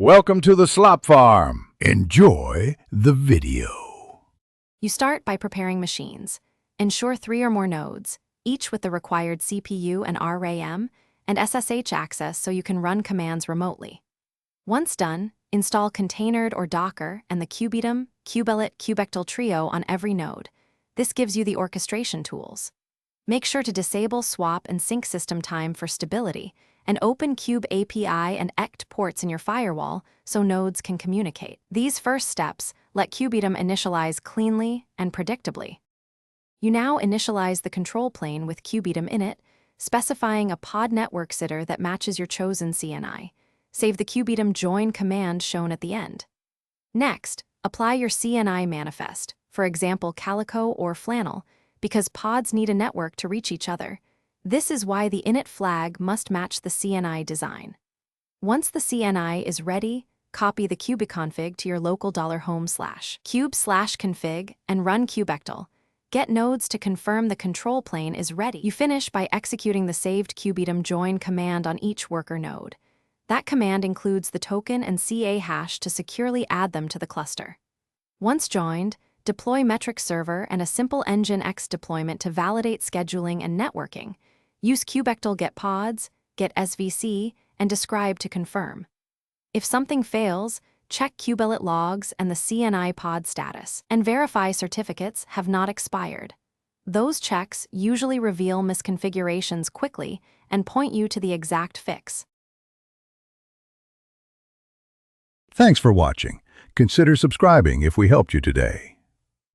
Welcome to the slop farm. Enjoy the video. You start by preparing machines. Ensure 3 or more nodes, each with the required CPU and RAM and SSH access so you can run commands remotely. Once done, install Containered or Docker and the Kubeatom, Kubelet, Kubectl trio on every node. This gives you the orchestration tools. Make sure to disable swap and sync system time for stability, and open Kube API and ECT ports in your firewall so nodes can communicate. These first steps let Kubeatom initialize cleanly and predictably. You now initialize the control plane with Kubeatom init, specifying a pod network sitter that matches your chosen CNI. Save the Kubeatom join command shown at the end. Next, apply your CNI manifest, for example Calico or Flannel, because pods need a network to reach each other. This is why the init flag must match the CNI design. Once the CNI is ready, copy the kubeconfig to your local $home/kube/config and run kubectl. Get nodes to confirm the control plane is ready. You finish by executing the saved Kubeatom join command on each worker node. That command includes the token and CA hash to securely add them to the cluster. Once joined, deploy metric server and a simple Nginx deployment to validate scheduling and networking. Use kubectl get pods, get SVC, and describe to confirm. If something fails, check kubelet logs and the CNI pod status, and verify certificates have not expired. Those checks usually reveal misconfigurations quickly and point you to the exact fix. Thanks for watching. Consider subscribing if we helped you today.